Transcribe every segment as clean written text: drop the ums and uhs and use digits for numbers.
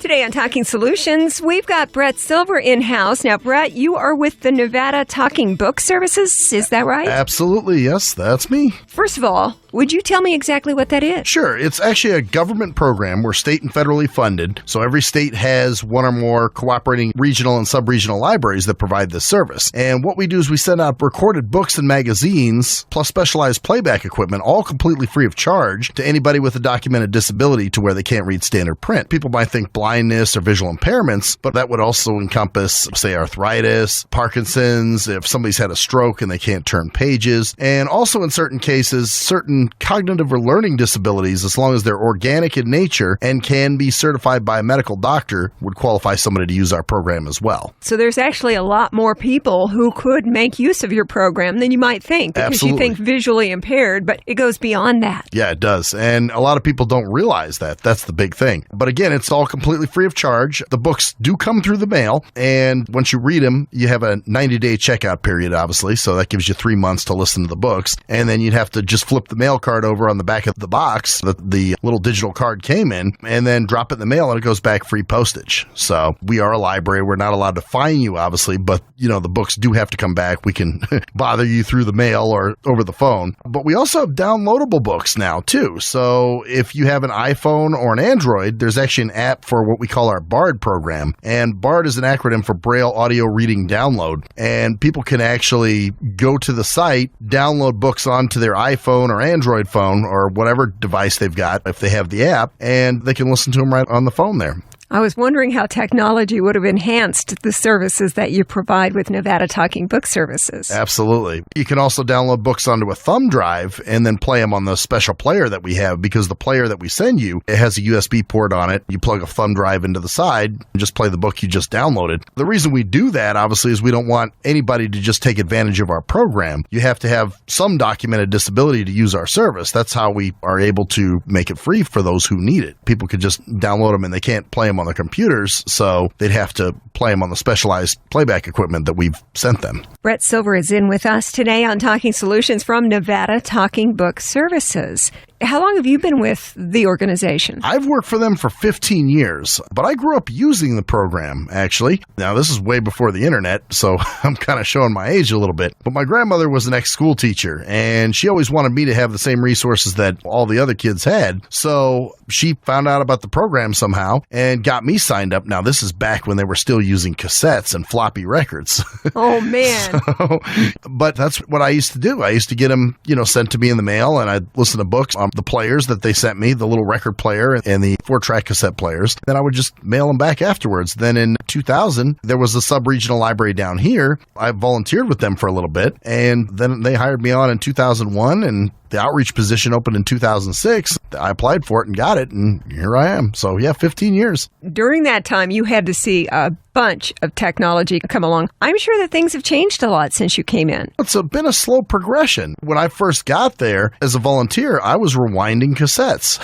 Today on Talking Solutions, we've got Brett Silver in-house. Now, Brett, you are with the Nevada Talking Book Services. Is that right? Absolutely, yes, that's me. First of all, would you tell me exactly what that is? Sure. It's actually a government program. We're state and federally funded. So every state has one or more cooperating regional and sub-regional libraries that provide this service. And what we do is we send out recorded books and magazines, plus specialized playback equipment, all completely free of charge to anybody with a documented disability to where they can't read standard print. People might think blindness or visual impairments, but that would also encompass, say, arthritis, Parkinson's, if somebody's had a stroke and they can't turn pages, and also in certain cases, certain cognitive or learning disabilities, as long as they're organic in nature and can be certified by a medical doctor, would qualify somebody to use our program as well. So there's actually a lot more people who could make use of your program than you might think, because Absolutely. you think visually impaired, but it goes beyond that. Yeah, it does. And a lot of people don't realize that. That's the big thing. But again, it's all completely free of charge. The books do come through the mail, and once you read them, you have a 90-day checkout period, obviously, so that gives you 3 months to listen to the books. And then you'd have to just flip the mail card over on the back of the box that the little digital card came in, and then drop it in the mail, and it goes back free postage. So we are a library. We're not allowed to fine you, obviously, but the books do have to come back. We can bother you through the mail or over the phone. But we also have downloadable books now, too. So if you have an iPhone or an Android, there's actually an app for what we call our BARD program. And BARD is an acronym for Braille Audio Reading Download. And people can actually go to the site, download books onto their iPhone or Android phone or whatever device they've got, if they have the app, and they can listen to them right on the phone there. I was wondering how technology would have enhanced the services that you provide with Nevada Talking Book Services. Absolutely. You can also download books onto a thumb drive and then play them on the special player that we have, because the player that we send you, it has a USB port on it. You plug a thumb drive into the side and just play the book you just downloaded. The reason we do that, obviously, is we don't want anybody to just take advantage of our program. You have to have some documented disability to use our service. That's how we are able to make it free for those who need it. People could just download them and they can't play them on their computers, so they'd have to play them on the specialized playback equipment that we've sent them. Brett Silver is in with us today on Talking Solutions from Nevada Talking Book Services. How long have you been with the organization? I've worked for them for 15 years, but I grew up using the program, actually. Now, this is way before the internet, so I'm kind of showing my age a little bit. But my grandmother was an ex-school teacher, and she always wanted me to have the same resources that all the other kids had. So she found out about the program somehow and got me signed up. Now, this is back when they were still using cassettes and floppy records. Oh, man. But that's what I used to do. I used to get them, sent to me in the mail, and I'd listen to books on the players that they sent me, the little record player and the 4-track cassette players. Then I would just mail them back afterwards. Then in 2000, there was a sub-regional library down here. I volunteered with them for a little bit, and then they hired me on in 2001, and the outreach position opened in 2006. I applied for it and got it, and here I am. So, 15 years. During that time, you had to see a bunch of technology come along. I'm sure that things have changed a lot since you came in. It's been a slow progression. When I first got there as a volunteer, I was rewinding cassettes.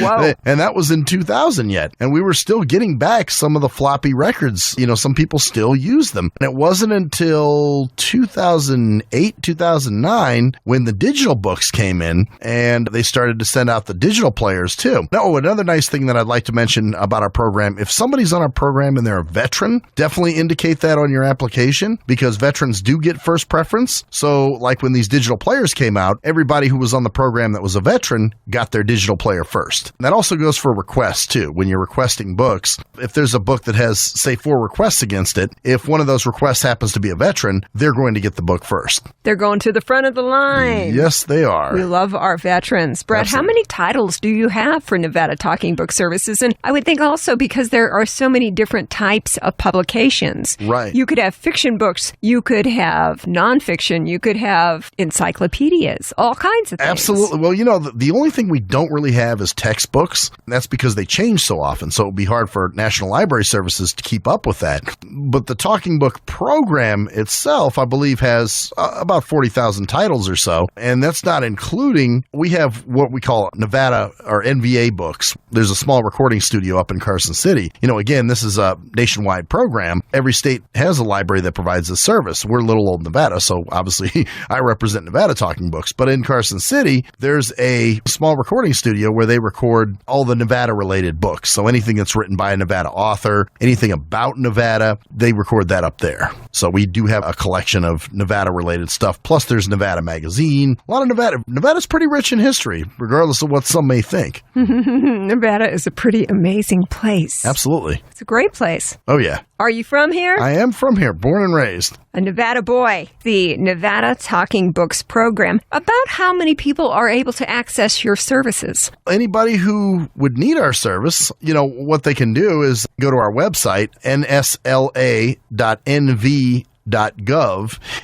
Wow. And that was in 2000 yet. And we were still getting back some of the floppy records. Some people still use them. And it wasn't until 2008, 2009 when the digital books came in and they started to send out the digital players too. Now, another nice thing that I'd like to mention about our program, if somebody's on our program and they're a veteran, definitely indicate that on your application, because veterans do get first preference. So like when these digital players came out, everybody who was on the program that was a veteran got their digital player first. And that also goes for requests too. When you're requesting books, if there's a book that has, say, 4 requests against it, if one of those requests happens to be a veteran, they're going to get the book first. They're going to the front of the line. Yes, they are. We love our veterans. Brett, Absolutely. How many titles do you have for Nevada Talking Book Services? And I would think also because there are so many different types of publications. Right. You could have fiction books. You could have nonfiction. You could have encyclopedias, all kinds of things. Absolutely. Well, the only thing we don't really have is textbooks. And that's because they change so often. So it would be hard for National Library Services to keep up with that. But the Talking Book program itself, I believe, has about 40,000 titles or so. And that's not including including we have what we call Nevada or NVA books. There's a small recording studio up in Carson City. Again, this is a nationwide program. Every state has a library that provides this service. We're little old Nevada, so obviously I represent Nevada Talking Books. But in Carson City, there's a small recording studio where they record all the Nevada-related books. So anything that's written by a Nevada author, anything about Nevada, they record that up there. So we do have a collection of Nevada-related stuff. Plus, there's Nevada Magazine. A lot of Nevada. Nevada's pretty rich in history, regardless of what some may think. Nevada is a pretty amazing place. Absolutely. It's a great place. Oh, yeah. Are you from here? I am from here, born and raised. A Nevada boy. The Nevada Talking Books program. About how many people are able to access your services? Anybody who would need our service, what they can do is go to our website, nsla.nv.gov,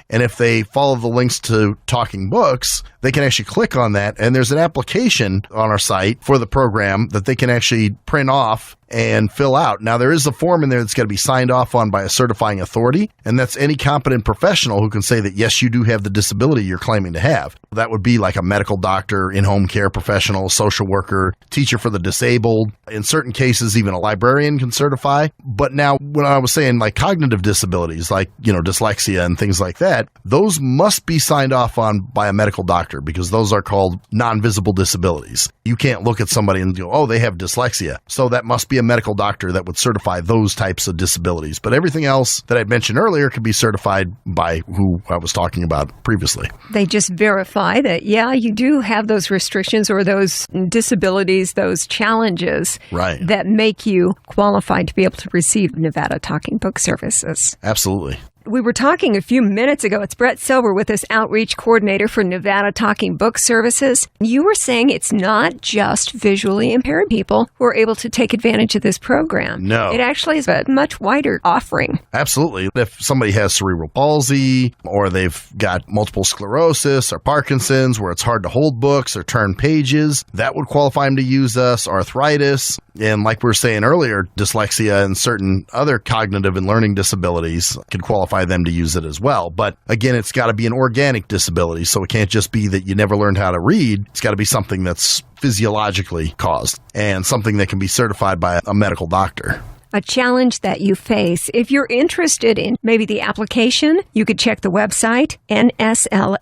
and if they follow the links to Talking Books, they can actually click on that, and there's an application on our site for the program that they can actually print off and fill out. Now, there is a form in there that's got to be signed off on by a certifying authority, and that's any competent professional who can say that, yes, you do have the disability you're claiming to have. That would be like a medical doctor, in-home care professional, social worker, teacher for the disabled. In certain cases, even a librarian can certify. But now, when I was saying like cognitive disabilities, like, dyslexia and things like that, those must be signed off on by a medical doctor because those are called non-visible disabilities. You can't look at somebody and go, oh, they have dyslexia. So that must be a medical doctor that would certify those types of disabilities. But everything else that I mentioned earlier could be certified by who I was talking about previously. They just verify that, yeah, you do have those restrictions or those disabilities, those challenges that make you qualified to be able to receive Nevada Talking Book services. Absolutely. We were talking a few minutes ago. It's Brett Silver with us, Outreach Coordinator for Nevada Talking Book Services. You were saying it's not just visually impaired people who are able to take advantage of this program. No. It actually is a much wider offering. Absolutely. If somebody has cerebral palsy or they've got multiple sclerosis or Parkinson's where it's hard to hold books or turn pages, that would qualify them to use us. Arthritis, and like we were saying earlier, dyslexia and certain other cognitive and learning disabilities could qualify them to use it as well. But again, it's got to be an organic disability, so it can't just be that you never learned how to read. It's got to be something that's physiologically caused and something that can be certified by a medical doctor. A challenge that you face. If you're interested in maybe the application, you could check the website, nsla.nv.gov.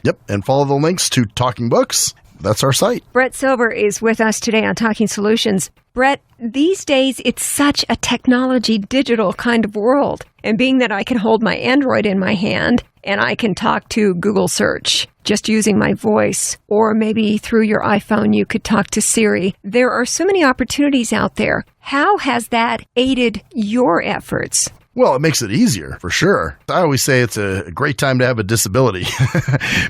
Yep, and follow the links to Talking Books. That's our site. Brett Silver is with us today on Talking Solutions. Brett, these days it's such a technology, digital kind of world. And being that I can hold my Android in my hand and I can talk to Google search just using my voice, or maybe through your iPhone you could talk to Siri. There are so many opportunities out there. How has that aided your efforts? Well, it makes it easier, for sure. I always say it's a great time to have a disability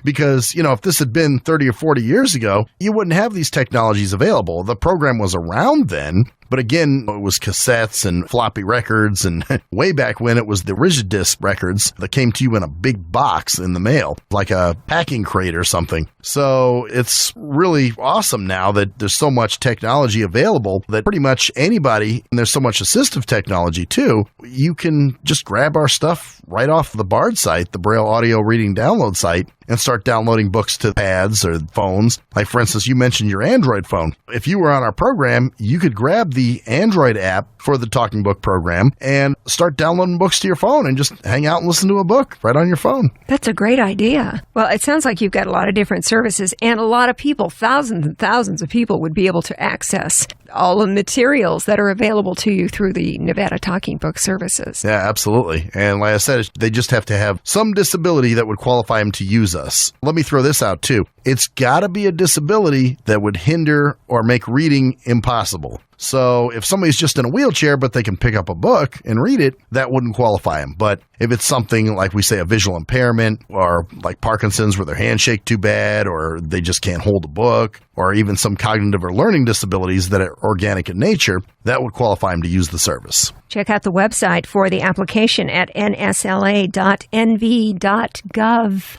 because, if this had been 30 or 40 years ago, you wouldn't have these technologies available. The program was around then, but again, it was cassettes and floppy records, and way back when it was the rigid disc records that came to you in a big box in the mail, like a packing crate or something. So it's really awesome now that there's so much technology available that pretty much anybody, and there's so much assistive technology too, you can just grab our stuff right off the BARD site, the Braille Audio Reading Download site, and start downloading books to pads or phones. Like, for instance, you mentioned your Android phone. If you were on our program, you could grab the Android app for the Talking Book program and start downloading books to your phone and just hang out and listen to a book right on your phone. That's a great idea. Well, it sounds like you've got a lot of different services and a lot of people, thousands and thousands of people would be able to access all the materials that are available to you through the Nevada Talking Book services. Yeah, absolutely. And like I said, they just have to have some disability that would qualify them to use us. Let me throw this out too. It's got to be a disability that would hinder or make reading impossible. So if somebody's just in a wheelchair, but they can pick up a book and read it, that wouldn't qualify them. But if it's something like we say a visual impairment or like Parkinson's where their hands shake too bad or they just can't hold a book, or even some cognitive or learning disabilities that are organic in nature, that would qualify them to use the service. Check out the website for the application at nsla.nv.gov.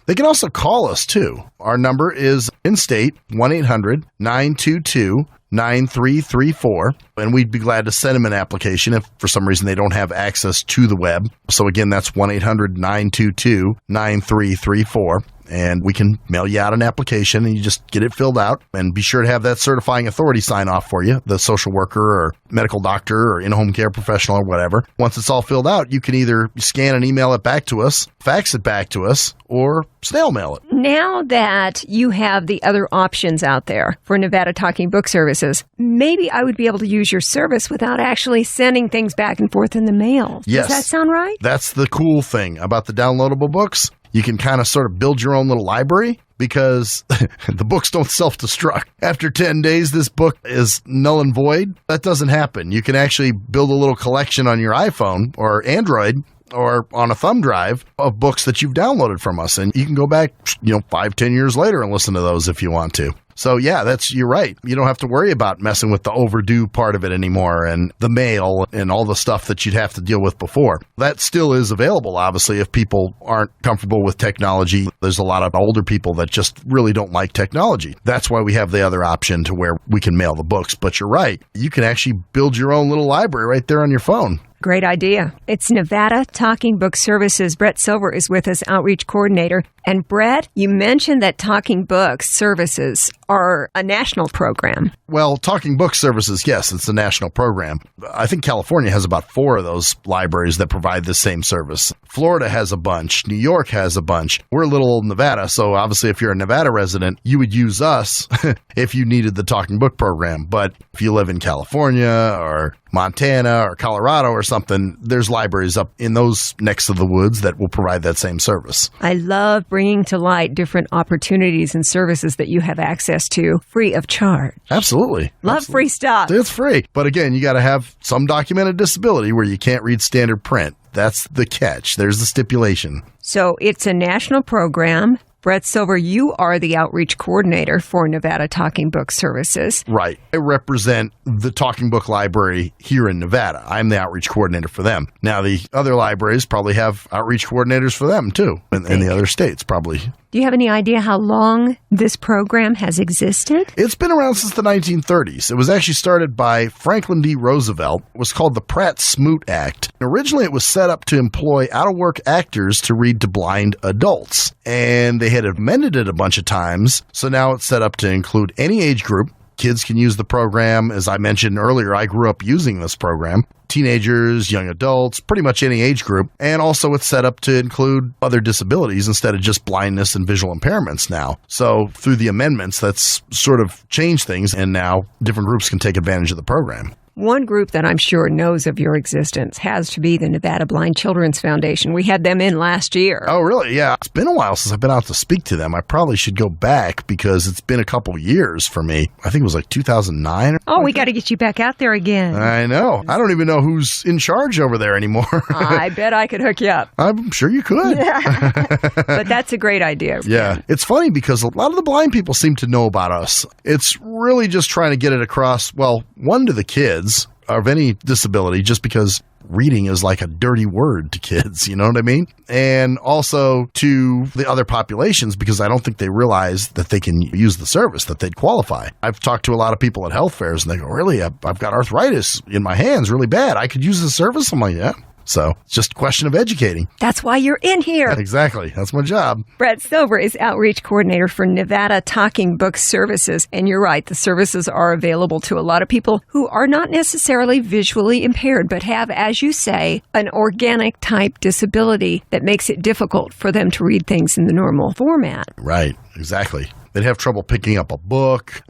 They can also call us too. Our number is in-state 1-800-922-9334, and we'd be glad to send them an application if for some reason they don't have access to the web. So again, that's 1-800-922-9334. and we can mail you out an application, and you just get it filled out, and be sure to have that certifying authority sign off for you, the social worker or medical doctor or in-home care professional or whatever. Once it's all filled out, you can either scan and email it back to us, fax it back to us, or snail mail it. Now that you have the other options out there for Nevada Talking Book Services, maybe I would be able to use your service without actually sending things back and forth in the mail. Yes. Does that sound right? That's the cool thing about the downloadable books. You can kind of sort of build your own little library because the books don't self-destruct. After 10 days, this book is null and void. That doesn't happen. You can actually build a little collection on your iPhone or Android or on a thumb drive of books that you've downloaded from us. And you can go back, 5-10 years later and listen to those if you want to. So yeah, you're right. You don't have to worry about messing with the overdue part of it anymore and the mail and all the stuff that you'd have to deal with before. That still is available, obviously, if people aren't comfortable with technology. There's a lot of older people that just really don't like technology. That's why we have the other option to where we can mail the books. But you're right. You can actually build your own little library right there on your phone. Great idea. It's Nevada Talking Book Services. Brett Silver is with us, Outreach Coordinator. And Brett, you mentioned that Talking Books Services are a national program. Well, Talking Book Services, yes, it's a national program. I think California has about 4 of those libraries that provide the same service. Florida has a bunch. New York has a bunch. We're a little old Nevada, so obviously if you're a Nevada resident, you would use us if you needed the Talking Book program. But if you live in California or Montana or Colorado or something, there's libraries up in those necks of the woods that will provide that same service. I love bringing to light different opportunities and services that you have access to free of charge. Absolutely. Love free stuff. It's free. But again, you got to have some documented disability where you can't read standard print. That's the catch. There's the stipulation. So it's a national program. Brett Silver, you are the outreach coordinator for Nevada Talking Book Services. Right. I represent the Talking Book Library here in Nevada. I'm the outreach coordinator for them. Now, the other libraries probably have outreach coordinators for them, too, in the other states, probably. Do you have any idea how long this program has existed? It's been around since the 1930s. It was actually started by Franklin D. Roosevelt. It was called the Pratt-Smoot Act. Originally, it was set up to employ out-of-work actors to read to blind adults. And they had amended it a bunch of times, so now it's set up to include any age group. Kids can use the program. As I mentioned earlier, I grew up using this program. Teenagers, young adults, pretty much any age group. And also it's set up to include other disabilities instead of just blindness and visual impairments now. So through the amendments, that's sort of changed things, and now different groups can take advantage of the program. One group that I'm sure knows of your existence has to be the Nevada Blind Children's Foundation. We had them in last year. Oh, really? Yeah. It's been a while since I've been out to speak to them. I probably should go back because it's been a couple years for me. I think it was like 2009. Oh, we got to get you back out there again. I know. I don't even know who's in charge over there anymore. I bet I could hook you up. I'm sure you could. Yeah. But that's a great idea. Yeah. It's funny because a lot of the blind people seem to know about us. It's really just trying to get it across, well, one, to the kids of any disability, just because reading is like a dirty word to kids, you know what I mean? And also to the other populations, because I don't think they realize that they can use the service, that they'd qualify. I've talked to a lot of people at health fairs and they go, really? I've got arthritis in my hands really bad. I could use the service? I'm like, yeah. So it's just a question of educating. That's why you're in here. Exactly. That's my job. Brett Silver is outreach coordinator for Nevada Talking Book Services. And you're right, the services are available to a lot of people who are not necessarily visually impaired, but have, as you say, an organic type disability that makes it difficult for them to read things in the normal format. Right. Exactly. They'd have trouble picking up a book,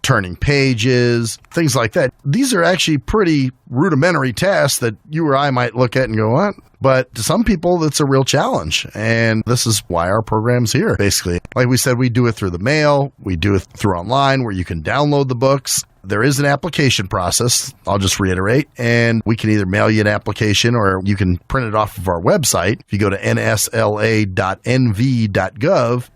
turning pages, things like that. These are actually pretty rudimentary tasks that you or I might look at and go, what? But to some people, it's a real challenge. And this is why our program's here, basically. Like we said, we do it through the mail. We do it through online where you can download the books. There is an application process, I'll just reiterate, and we can either mail you an application or you can print it off of our website. If you go to nsla.nv.gov,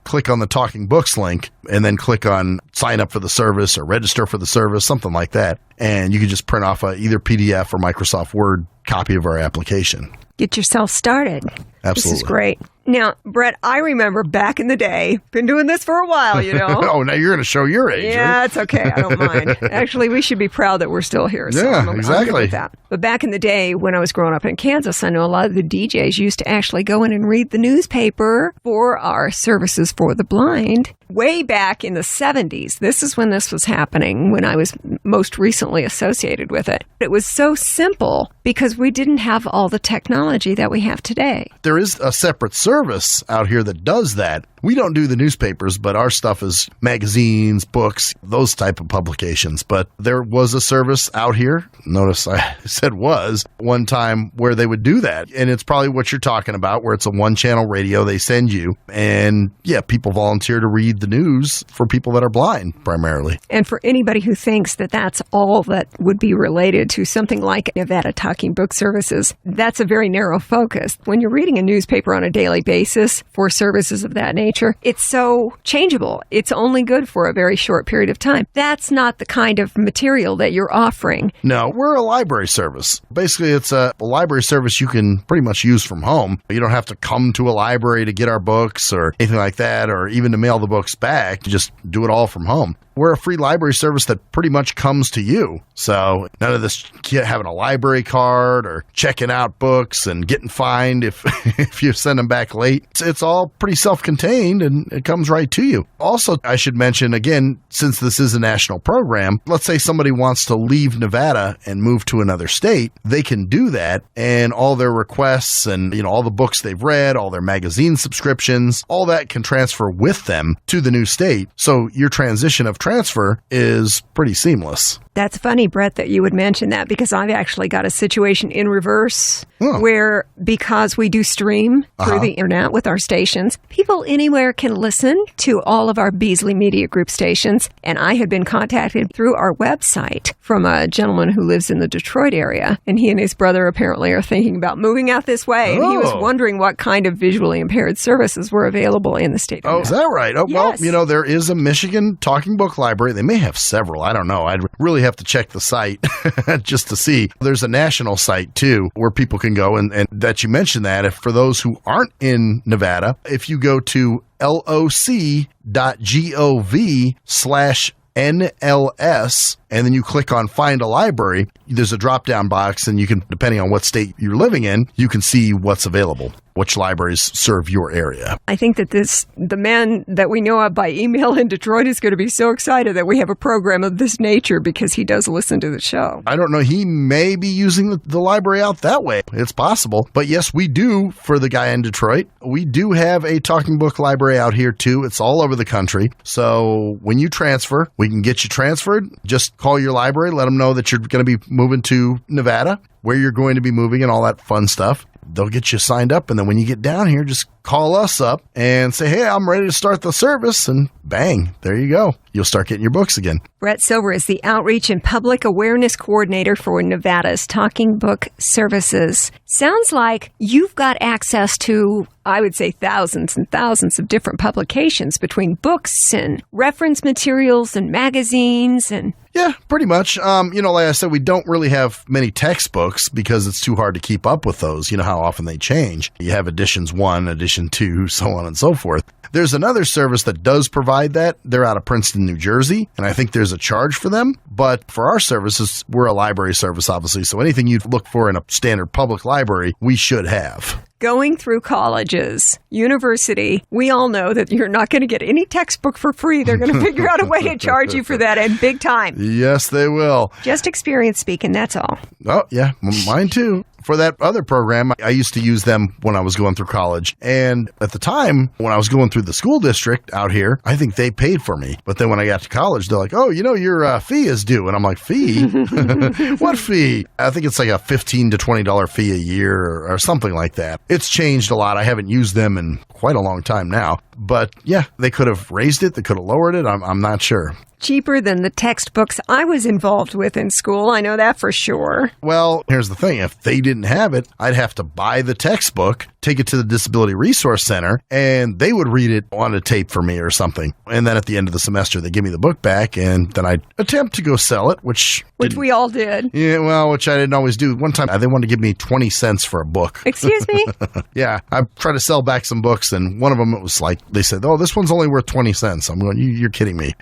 click on the Talking Books link, and then click on sign up for the service or register for the service, something like that. And you can just print off either PDF or Microsoft Word copy of our application. Get yourself started. Absolutely. This is great. Now, Brett, I remember back in the day, been doing this for a while, you know. Oh, now you're going to show your age. Yeah, right? it's okay. I don't mind. Actually, we should be proud that we're still here. So Yeah, I'm good exactly. with that. But back in the day when I was growing up in Kansas, I know a lot of the DJs used to actually go in and read the newspaper for our services for the blind. Way back in the 70s, this is when this was happening, when I was most recently associated with it. It was so simple because we didn't have all the technology that we have today. There is a separate service out here that does that. We don't do the newspapers, but our stuff is magazines, books, those type of publications. But there was a service out here, notice I said was, one time where they would do that. And it's probably what you're talking about, where it's a one-channel radio they send you. And yeah, people volunteer to read the news for people that are blind, primarily. And for anybody who thinks that that's all that would be related to something like Nevada Talking Book Services, that's a very narrow focus. When you're reading a newspaper on a daily basis for services of that nature, it's so changeable. It's only good for a very short period of time. That's not the kind of material that you're offering. No, we're a library service. Basically, it's a library service you can pretty much use from home. You don't have to come to a library to get our books or anything like that, or even to mail the books back. You just do it all from home. We're a free library service that pretty much comes to you. So none of this having a library card or checking out books and getting fined if if you send them back late. It's all pretty self-contained and it comes right to you. Also, I should mention, again, since this is a national program, let's say somebody wants to leave Nevada and move to another state, they can do that, and all their requests and all the books they've read, all their magazine subscriptions, all that can transfer with them to the new state. So your transition of transfer is pretty seamless. That's funny, Brett, that you would mention that, because I've actually got a situation in reverse where, because we do stream through the internet with our stations, people anywhere can listen to all of our Beasley Media Group stations. And I had been contacted through our website from a gentleman who lives in the Detroit area. And he and his brother apparently are thinking about moving out this way. And he was wondering what kind of visually impaired services were available in the state of Nevada. Is that right? Oh, yes. Well, there is a Michigan Talking Book Library. They may have several. I don't know. I'd really have to check the site just to see. There's a national site, too, where people can go. And that you mentioned that, if for those who aren't in Nevada, if you go to loc.gov/NLS, and then you click on Find a Library, there's a drop-down box, and you can, depending on what state you're living in, you can see what's available, which libraries serve your area. I think that the man that we know of by email in Detroit is going to be so excited that we have a program of this nature, because he does listen to the show. I don't know. He may be using the library out that way. It's possible. But yes, we do, for the guy in Detroit, we do have a talking book library out here, too. It's all over the country. So when you transfer, we can get you transferred. Just call your library, let them know that you're going to be moving to Nevada, where you're going to be moving and all that fun stuff. They'll get you signed up, and then when you get down here, just call us up and say, hey, I'm ready to start the service, and bang, there you go. You'll start getting your books again. Brett Silver is the Outreach and Public Awareness Coordinator for Nevada's Talking Book Services. Sounds like you've got access to, I would say, thousands and thousands of different publications between books and reference materials and magazines and... Yeah, pretty much. Like I said, we don't really have many textbooks because it's too hard to keep up with those. You know how often they change. You have editions 1, edition 2, so on and so forth. There's another service that does provide that. They're out of Princeton, New Jersey, and I think there's a charge for them. But for our services, we're a library service, obviously, so anything you'd look for in a standard public library, we should have. Going through colleges, university, we all know that you're not going to get any textbook for free. They're going to figure out a way to charge you for that, and big time. Yes, they will. Just experience speaking, that's all. Oh, yeah, mine too. For that other program, I used to use them when I was going through college. And at the time, when I was going through the school district out here, I think they paid for me. But then when I got to college, they're like, oh, your fee is due. And I'm like, fee? What fee? I think it's like a $15 to $20 fee a year or something like that. It's changed a lot. I haven't used them in quite a long time now. But yeah, they could have raised it. They could have lowered it. I'm not sure. Cheaper than the textbooks I was involved with in school. I know that for sure. Well, here's the thing. If they didn't have it, I'd have to buy the textbook take it to the Disability Resource Center, and they would read it on a tape for me or something. And then at the end of the semester, they give me the book back, and then I'd attempt to go sell it, which we all did. Yeah, well, which I didn't always do. One time, they wanted to give me 20 cents for a book. Excuse me? Yeah, I tried to sell back some books, and one of them, it was like, they said, oh, this one's only worth 20 cents. I'm going, you're kidding me.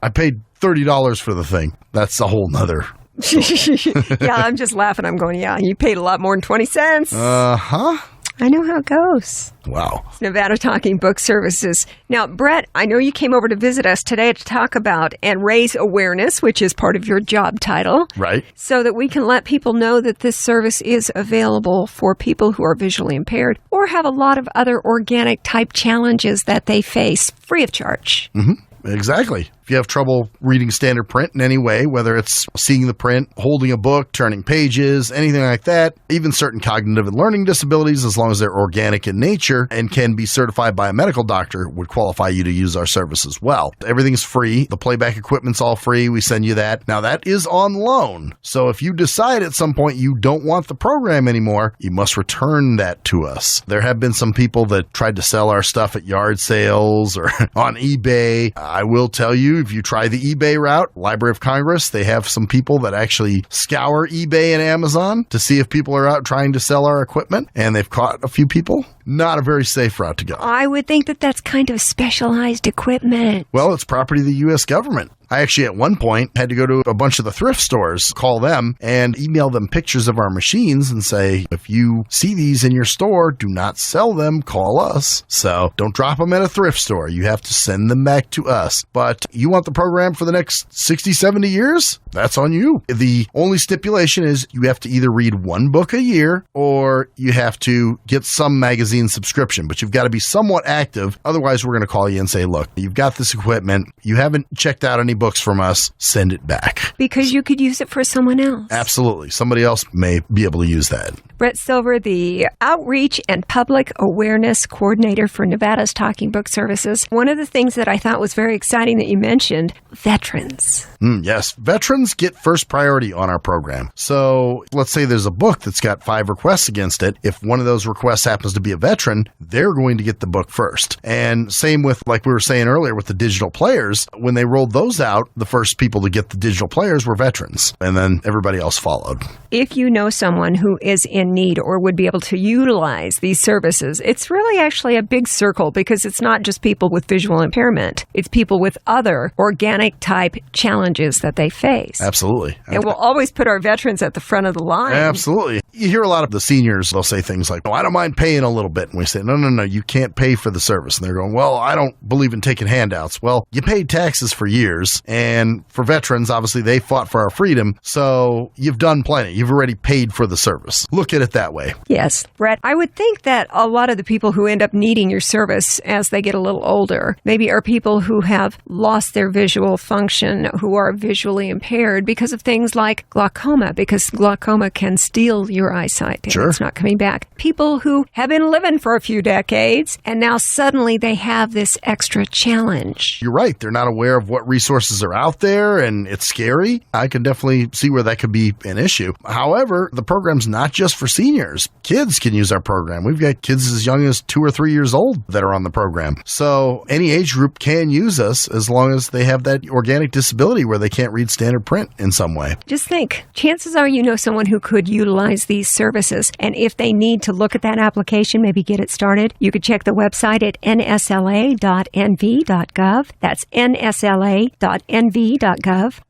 I paid $30 for the thing. That's a whole nother. Yeah, I'm just laughing. I'm going, yeah, you paid a lot more than 20 cents. Uh-huh. I know how it goes. Wow. Nevada Talking Book Services. Now, Brett, I know you came over to visit us today to talk about and raise awareness, which is part of your job title. Right. So that we can let people know that this service is available for people who are visually impaired or have a lot of other organic type challenges that they face free of charge. Mm-hmm. Exactly. If you have trouble reading standard print in any way, whether it's seeing the print, holding a book, turning pages, anything like that, even certain cognitive and learning disabilities, as long as they're organic in nature and can be certified by a medical doctor, would qualify you to use our service as well. Everything's free. The playback equipment's all free. We send you that. Now, that is on loan. So if you decide at some point you don't want the program anymore, you must return that to us. There have been some people that tried to sell our stuff at yard sales or on eBay. I will tell you, if you try the eBay route, Library of Congress, they have some people that actually scour eBay and Amazon to see if people are out trying to sell our equipment, and they've caught a few people. Not a very safe route to go. I would think that that's kind of specialized equipment. Well, it's property of the U.S. government. I actually, at one point, had to go to a bunch of the thrift stores, call them, and email them pictures of our machines and say, if you see these in your store, do not sell them, call us. So don't drop them at a thrift store. You have to send them back to us. But you want the program for the next 60, 70 years? That's on you. The only stipulation is you have to either read one book a year or you have to get some magazine subscription, but you've got to be somewhat active. Otherwise, we're going to call you and say, look, you've got this equipment. You haven't checked out any books from us. Send it back. Because you could use it for someone else. Absolutely. Somebody else may be able to use that. Brett Silver, the Outreach and Public Awareness Coordinator for Nevada's Talking Book Services. One of the things that I thought was very exciting that you mentioned, veterans. Yes. Veterans get first priority on our program. So let's say there's a book that's got 5 requests against it. If one of those requests happens to be a veteran, they're going to get the book first. And same with, like we were saying earlier, with the digital players. When they rolled those out, the first people to get the digital players were veterans. And then everybody else followed. If you know someone who is in need or would be able to utilize these services, it's really actually a big circle because it's not just people with visual impairment. It's people with other organic type challenges that they face. Absolutely. And we'll always put our veterans at the front of the line. Absolutely. You hear a lot of the seniors, they'll say things like, oh, I don't mind paying a little bit. And we say, no, you can't pay for the service. And they're going, well, I don't believe in taking handouts. Well, you paid taxes for years. And for veterans, obviously, they fought for our freedom. So you've done plenty. You've already paid for the service. Look at it that way. Yes, Brett. I would think that a lot of the people who end up needing your service as they get a little older maybe are people who have lost their visual function, who are visually impaired because of things like glaucoma, because glaucoma can steal your eyesight and Sure. It's not coming back. People who have been living for a few decades and now suddenly they have this extra challenge. You're right. They're not aware of what resources are out there, and it's scary. I can definitely see where that could be an issue. However, the program's not just for seniors. Kids can use our program. We've got kids as young as 2 or 3 years old that are on the program. So any age group can use us as long as they have that organic disability where they can't read standard print in some way. Just think, chances are you know someone who could utilize these services. And if they need to look at that application, maybe get it started, you could check the website at nsla.nv.gov. That's nsla.nv.gov.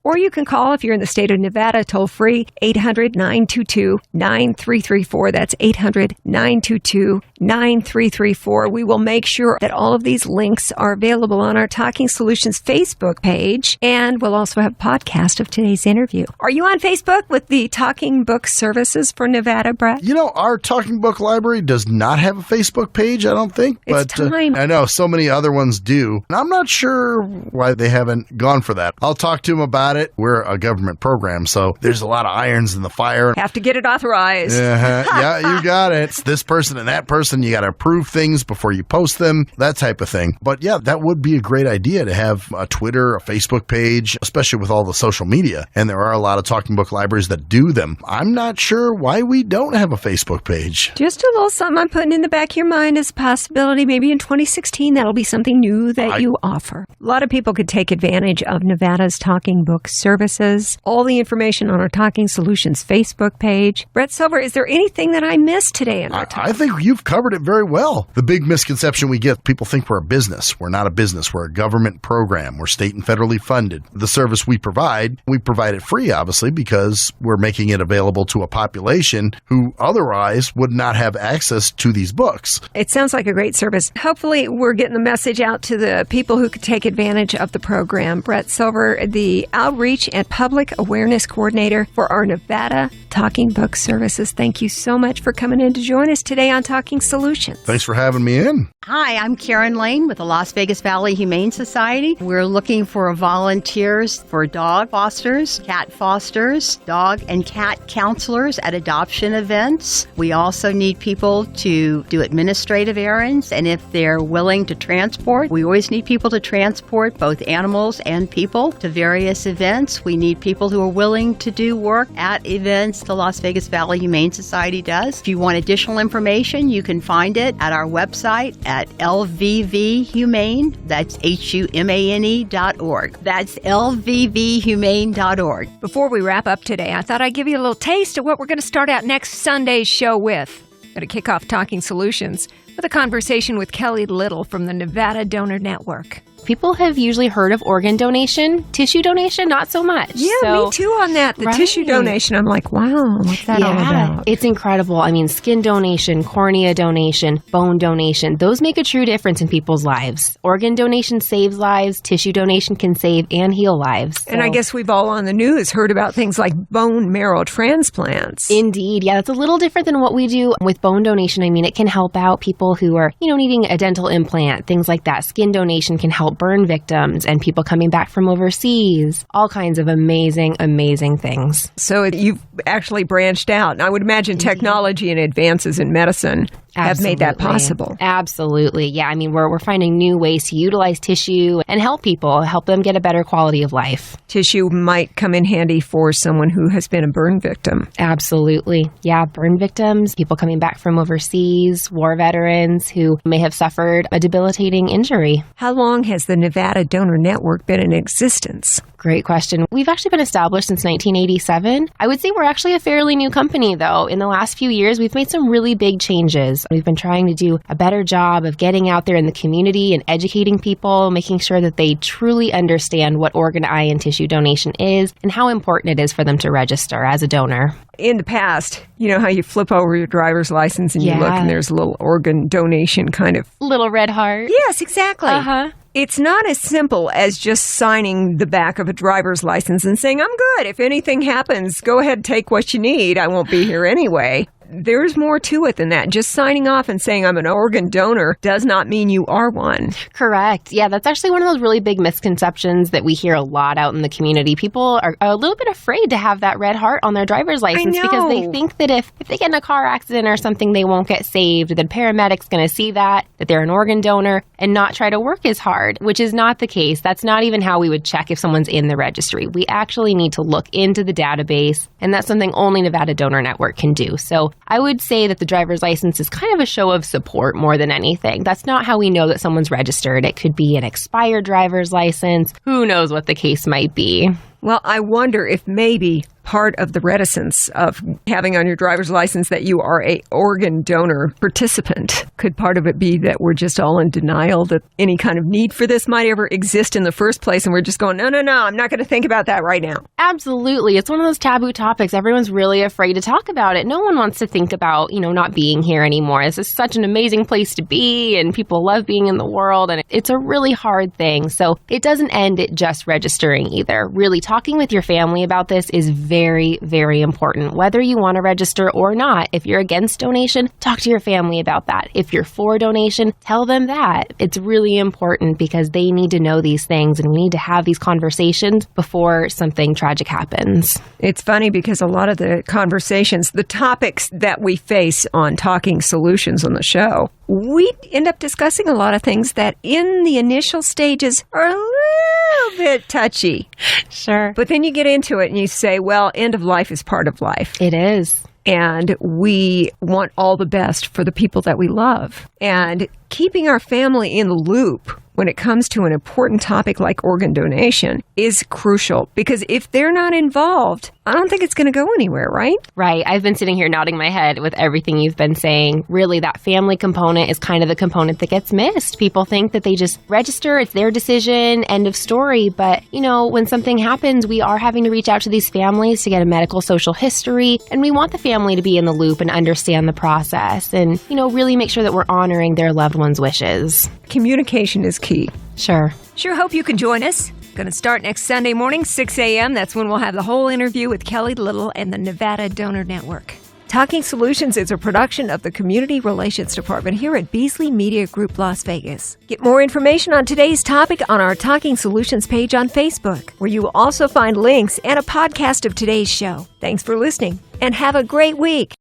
Or you can call, if you're in the state of Nevada, toll free, 800-922-9334. That's 800-922-9334. We will make sure that all of these links are available on our Talking Solutions Facebook page. And we'll also have a podcast of today's interview. Are you on Facebook with the Talking Book Services for Nevada, Brett? You know, our Talking Book Library does not have a Facebook page, I don't think. It's time. I know so many other ones do. And I'm not sure why they haven't gone gone for that. I'll talk to him about it. We're a government program, so there's a lot of irons in the fire. Have to get it authorized. Yeah, you got it. It's this person and that person. You got to approve things before you post them, that type of thing. But yeah, that would be a great idea to have a Twitter, a Facebook page, especially with all the social media. And there are a lot of talking book libraries that do them. I'm not sure why we don't have a Facebook page. Just a little something I'm putting in the back of your mind as a possibility. Maybe in 2016, that'll be something new that you offer. A lot of people could take advantage of Nevada's Talking Book services. All the information on our Talking Solutions Facebook page. Brett Silver, is there anything that I missed today in our talk? I think you've covered it very well. The big misconception we get, people think we're a business. We're not a business. We're a government program. We're state and federally funded. The service we provide it free, obviously, because we're making it available to a population who otherwise would not have access to these books. It sounds like a great service. Hopefully, we're getting the message out to the people who could take advantage of the program. Brett Silver, the Outreach and Public Awareness Coordinator for our Nevada Talking Book Services. Thank you so much for coming in to join us today on Talking Solutions. Thanks for having me in. Hi, I'm Karen Lane with the Las Vegas Valley Humane Society. We're looking for volunteers for dog fosters, cat fosters, dog and cat counselors at adoption events. We also need people to do administrative errands, and if they're willing to transport, we always need people to transport both animals and people to various events. We need people who are willing to do work at events the Las Vegas Valley Humane Society does. If you want additional information, you can find it at our website at lvvhumane, that's HUMANE.org. That's lvvhumane.org. Before we wrap up today, I thought I'd give you a little taste of what we're going to start out next Sunday's show with. Going to kick off Talking Solutions with a conversation with Kelly Little from the Nevada Donor Network. People have usually heard of organ donation, tissue donation, not so much. Yeah, me too on that. The tissue donation, I'm like, wow, what's that all about? It's incredible. I mean, skin donation, cornea donation, bone donation, those make a true difference in people's lives. Organ donation saves lives. Tissue donation can save and heal lives. And I guess we've all on the news heard about things like bone marrow transplants. Indeed. Yeah, that's a little different than what we do with bone donation. I mean, it can help out people who are, needing a dental implant, things like that. Skin donation can help burn victims and people coming back from overseas. All kinds of amazing, amazing things. So you've actually branched out. And I would imagine technology and advances in medicine have made that possible. Absolutely. Yeah, I mean, we're finding new ways to utilize tissue and help people, help them get a better quality of life. Tissue might come in handy for someone who has been a burn victim. Absolutely. Yeah, burn victims, people coming back from overseas, war veterans who may have suffered a debilitating injury. How long has the Nevada Donor Network been in existence? Great question. We've actually been established since 1987. I would say we're actually a fairly new company, though. In the last few years, we've made some really big changes. We've been trying to do a better job of getting out there in the community and educating people, making sure that they truly understand what organ, eye, and tissue donation is and how important it is for them to register as a donor. In the past, you know how you flip over your driver's license and you look and there's a little organ donation kind of... Little red heart. Yes, exactly. It's not as simple as just signing the back of a driver's license and saying, I'm good. If anything happens, go ahead, take what you need. I won't be here anyway. There's more to it than that. Just signing off and saying I'm an organ donor does not mean you are one. Correct. Yeah, that's actually one of those really big misconceptions that we hear a lot out in the community. People are a little bit afraid to have that red heart on their driver's license because they think that if they get in a car accident or something, they won't get saved. The paramedic's going to see that they're an organ donor and not try to work as hard, which is not the case. That's not even how we would check if someone's in the registry. We actually need to look into the database, and that's something only Nevada Donor Network can do. So I would say that the driver's license is kind of a show of support more than anything. That's not how we know that someone's registered. It could be an expired driver's license. Who knows what the case might be? Well, I wonder if maybe part of the reticence of having on your driver's license that you are a organ donor participant. Could part of it be that we're just all in denial that any kind of need for this might ever exist in the first place, and we're just going, no, I'm not going to think about that right now. Absolutely. It's one of those taboo topics. Everyone's really afraid to talk about it. No one wants to think about, not being here anymore. This is such an amazing place to be, and people love being in the world, and it's a really hard thing. So it doesn't end at just registering either. Really talking with your family about this is very, very important. Whether you want to register or not, if you're against donation, talk to your family about that. If you're for donation, tell them that. It's really important because they need to know these things, and we need to have these conversations before something tragic happens. It's funny because a lot of the conversations, the topics that we face on Talking Solutions on the show, we end up discussing a lot of things that in the initial stages are a little bit touchy. Sure. But then you get into it and you say, well, end of life is part of life. It is. And we want all the best for the people that we love. And keeping our family in the loop when it comes to an important topic like organ donation is crucial, because if they're not involved, I don't think it's going to go anywhere, right? Right. I've been sitting here nodding my head with everything you've been saying. Really, that family component is kind of the component that gets missed. People think that they just register, it's their decision, end of story. But, you know, when something happens, we are having to reach out to these families to get a medical social history, and we want the family to be in the loop and understand the process and, you know, really make sure that we're honoring their loved one's wishes. Communication is key. Sure. Sure hope you can join us. Going to start next Sunday morning, 6 a.m. That's when we'll have the whole interview with Kelly Little and the Nevada Donor Network. Talking Solutions is a production of the Community Relations Department here at Beasley Media Group Las Vegas. Get more information on today's topic on our Talking Solutions page on Facebook, where you will also find links and a podcast of today's show. Thanks for listening, and have a great week.